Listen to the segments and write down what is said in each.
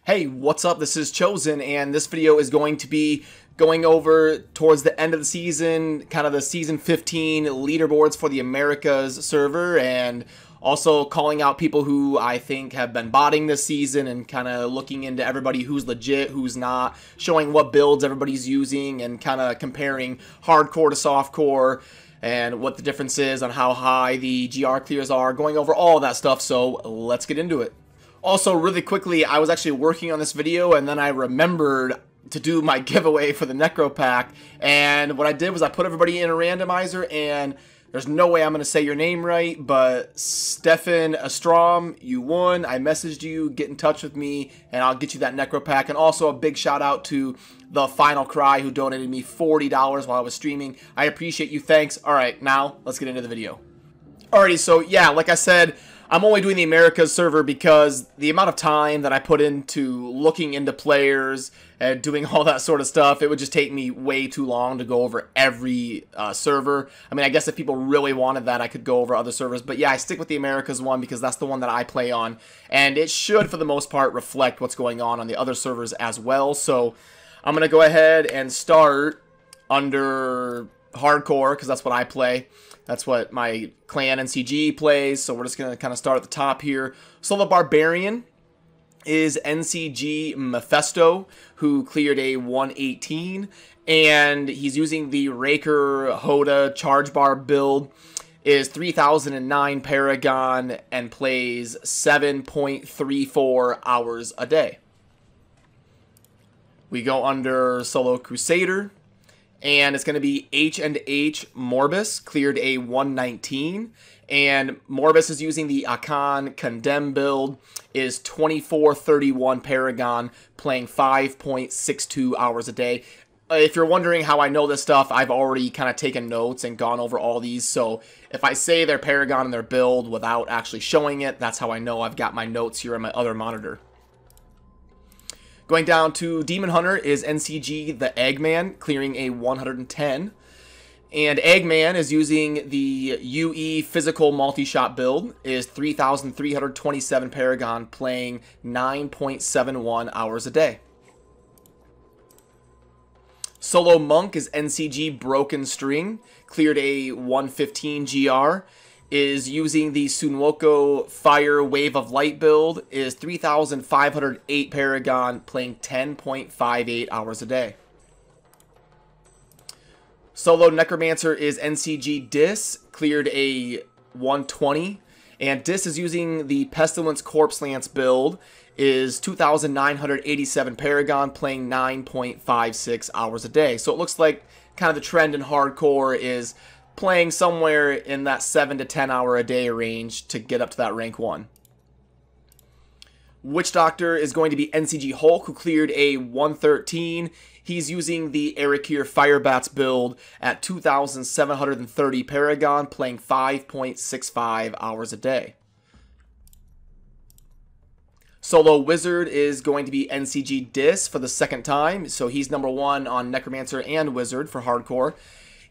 Hey, what's up? This is Chosen, and this video is going to be going over towards the end of the season, kind of the season 15 leaderboards for the Americas server, and also calling out people who I think have been botting this season and kind of looking into everybody who's legit, who's not, showing what builds everybody's using, and kind of comparing hardcore to softcore and what the difference is on how high the GR clears are, going over all of that stuff, so let's get into it. Also, really quickly, I was actually working on this video, and then I remembered to do my giveaway for the Necro Pack, and what I did was I put everybody in a randomizer, and there's no way I'm going to say your name right, but Stefan Astrom, you won. I messaged you, get in touch with me, and I'll get you that Necro Pack. And also a big shout out to the Final Cry, who donated me $40 while I was streaming. I appreciate you, thanks. Alright, now let's get into the video. Alrighty, so yeah, like I said, I'm only doing the Americas server because the amount of time that I put into looking into players and doing all that sort of stuff, it would just take me way too long to go over every server. I mean, I guess if people really wanted that, I could go over other servers. But yeah, I stick with the Americas one because that's the one that I play on. And it should, for the most part, reflect what's going on the other servers as well. So I'm going to go ahead and start under hardcore because that's what I play. That's what my clan NCG plays, so we're just going to kind of start at the top here. So the Barbarian is NCG Mephisto, who cleared a 118, and he's using the Raker Hoda Charge Bar build, is 3009 Paragon, and plays 7.34 hours a day. We go under Solo Crusader, and it's going to be H&H Morbus, cleared a 119. And Morbus is using the Akan Condemn build, is 2431 Paragon, playing 5.62 hours a day. If you're wondering how I know this stuff, I've already kind of taken notes and gone over all these. So if I say their Paragon and their build without actually showing it, that's how I know I've got my notes here on my other monitor. Going down to Demon Hunter is NCG the Eggman, clearing a 110. And Eggman is using the UE Physical Multi-Shot build, is 3,327 Paragon, playing 9.71 hours a day. Solo Monk is NCG Broken String, cleared a 115 GR. Is using the Sunwoko Fire Wave of Light build, is 3,508 Paragon, playing 10.58 hours a day. Solo Necromancer is NCG Dis, cleared a 120, and Dis is using the Pestilence Corpse Lance build, is 2,987 Paragon, playing 9.56 hours a day. So it looks like kind of the trend in hardcore is playing somewhere in that 7 to 10 hour a day range to get up to that rank 1. Witch Doctor is going to be NCG Hulk, who cleared a 113. He's using the Erikir Firebats build at 2,730 Paragon, playing 5.65 hours a day. Solo Wizard is going to be NCG Dis for the second time, so he's number 1 on Necromancer and Wizard for hardcore.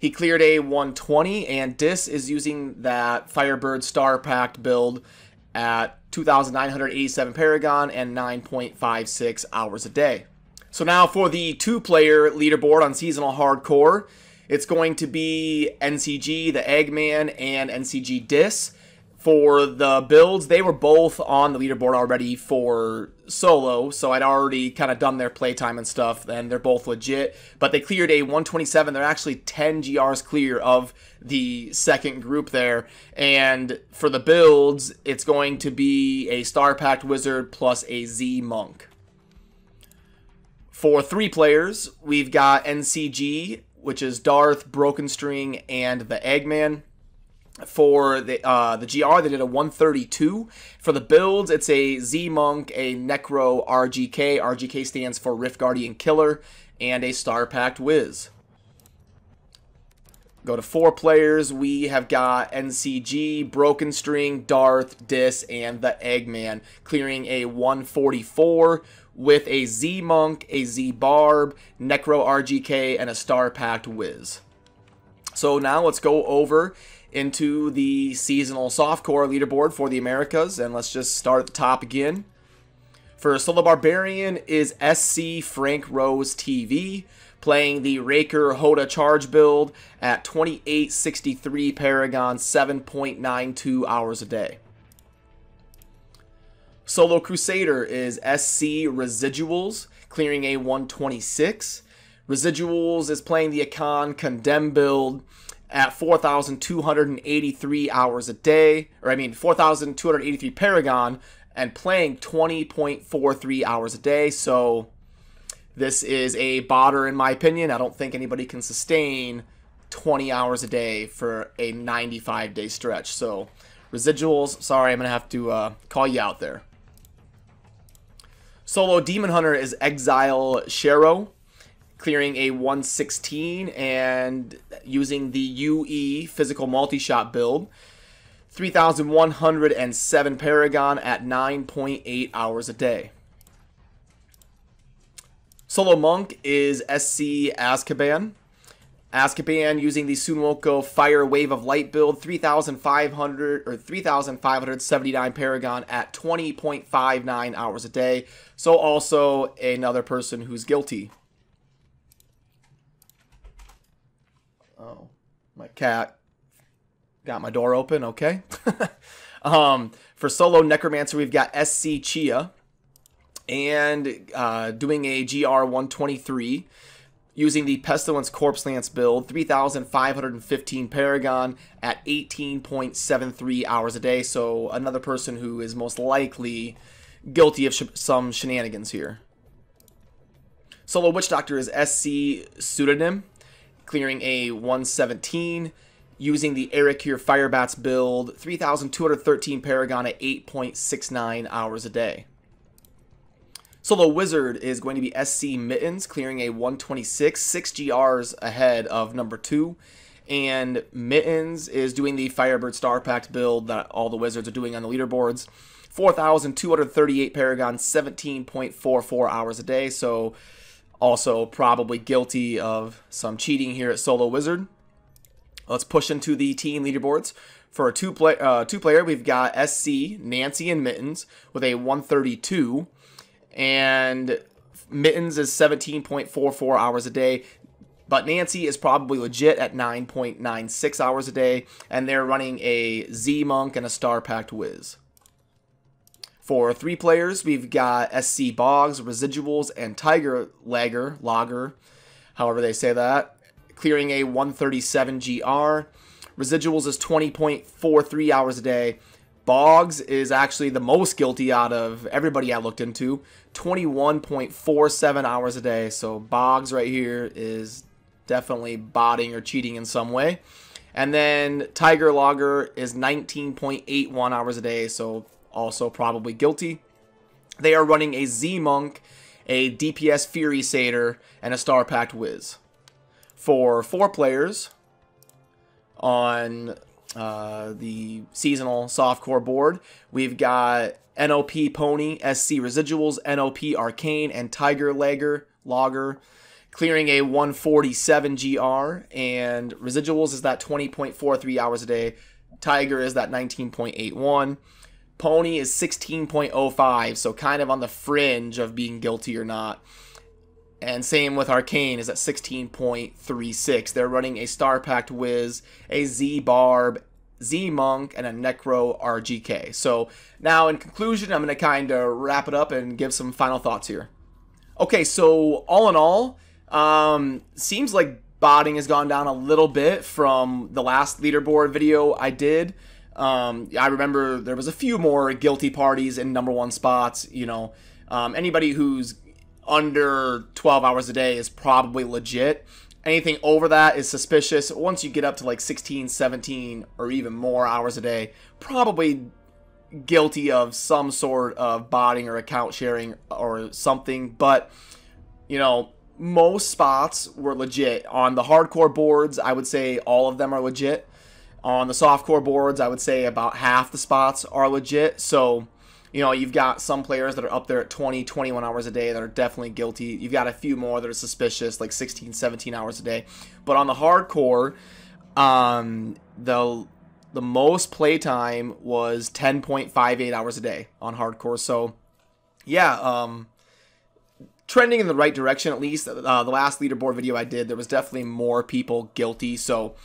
He cleared a 120, and Dis is using that Firebird Star Pact build at 2,987 Paragon and 9.56 hours a day. So now for the 2-player leaderboard on Seasonal Hardcore, it's going to be NCG, the Eggman, and NCG Dis. For the builds, they were both on the leaderboard already for solo, so I'd already kind of done their playtime and stuff, and they're both legit. But they cleared a 127. They're actually 10 GRs clear of the second group there. And for the builds, it's going to be a Star Pact Wizard plus a Z Monk. For 3 players, we've got NCG, which is Darth, Broken String, and the Eggman. For the GR, they did a 132. For the builds, it's a Z-Monk, a Necro RGK. RGK stands for Rift Guardian Killer, and a Star Pact Wiz. Go to 4 players, we have got NCG, Broken String, Darth, Dis, and the Eggman, clearing a 144 with a Z-Monk, a Z-Barb, Necro RGK, and a Star Pact Wiz. So now let's go over into the seasonal softcore leaderboard for the Americas, and let's just start at the top again. For Solo Barbarian is SC Frank Rose TV, playing the Raker Hoda charge build at 2863 Paragon, 7.92 hours a day. Solo Crusader is SC Residuals, clearing a 126. Residuals is playing the Akan Condemn build at 4,283 hours a day, 4,283 Paragon, and playing 20.43 hours a day. So this is a botter in my opinion. I don't think anybody can sustain 20 hours a day for a 95-day stretch. So Residuals, sorry, I'm going to have to call you out there. Solo Demon Hunter is Exile Shero, clearing a 116 and using the UE Physical Multi-Shot build. 3,107 Paragon at 9.8 hours a day. Solo Monk is SC Azkaban. Azkaban using the Sunwoko Fire Wave of Light build, 3,579 Paragon at 20.59 hours a day. So also another person who's guilty. Oh, my cat got my door open. Okay. For Solo Necromancer, we've got SC Chia and doing a GR 123. Using the Pestilence Corpse Lance build, 3,515 Paragon at 18.73 hours a day. So another person who is most likely guilty of some shenanigans here. Solo Witch Doctor is SC Pseudonym, clearing a 117. Using the Ericure Firebats build, 3,213 Paragon at 8.69 hours a day. Solo Wizard is going to be SC Mittens, clearing a 126, 6 GRs ahead of number 2. And Mittens is doing the Firebird Star Pact build that all the Wizards are doing on the leaderboards. 4,238 Paragon, 17.44 hours a day. So also probably guilty of some cheating here at Solo Wizard. Let's push into the team leaderboards. For a two-player, we've got SC Nancy and Mittens with a 132. And Mittens is 17.44 hours a day, but Nancy is probably legit at 9.96 hours a day, and they're running a Z-Monk and a Star Pact Wiz. For 3 players, we've got SC Boggs, Residuals, and Tiger Lager, however they say that, clearing a 137 GR. Residuals is 20.43 hours a day. Boggs is actually the most guilty out of everybody I looked into, 21.47 hours a day. So Boggs right here is definitely botting or cheating in some way. And then Tiger Lager is 19.81 hours a day, so also probably guilty. They are running a Z-Monk, a DPS Fury Satyr, and a Star Pact Wiz. For 4 players on the seasonal softcore board, we've got NOP Pony, SC Residuals, NOP Arcane, and Tiger Lager, clearing a 147 GR, and Residuals is that 20.43 hours a day. Tiger is that 19.81. Pony is 16.05, so kind of on the fringe of being guilty or not. And same with Arcane is at 16.36. They're running a Star Pact Wiz, a Z-Barb, Z-Monk, and a Necro RGK. So now in conclusion, I'm going to kind of wrap it up and give some final thoughts here. Okay, so all in all, seems like botting has gone down a little bit from the last leaderboard video I did. I remember there was a few more guilty parties in #1 spots. You know, anybody who's under 12 hours a day is probably legit. Anything over that is suspicious. Once you get up to like 16, 17, or even more hours a day, probably guilty of some sort of botting or account sharing or something. But, you know, most spots were legit. On the hardcore boards, I would say all of them are legit. On the softcore boards, I would say about half the spots are legit. So, you know, you've got some players that are up there at 20, 21 hours a day that are definitely guilty. You've got a few more that are suspicious, like 16, 17 hours a day. But on the hardcore, the most playtime was 10.58 hours a day on hardcore. So yeah, trending in the right direction at least. The last leaderboard video I did, there was definitely more people guilty. So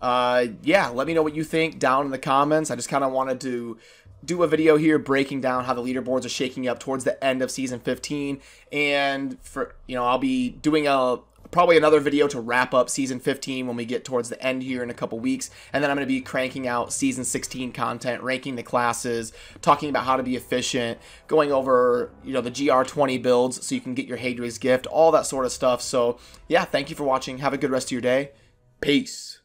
yeah, let me know what you think down in the comments. I just kind of wanted to do a video here breaking down how the leaderboards are shaking up towards the end of season 15, and for I'll be doing probably another video to wrap up season 15 when we get towards the end here in a couple weeks, and then I'm going to be cranking out season 16 content, ranking the classes, talking about how to be efficient, going over the GR20 builds so you can get your Hadri's gift, all that sort of stuff. So yeah, thank you for watching. Have a good rest of your day. Peace.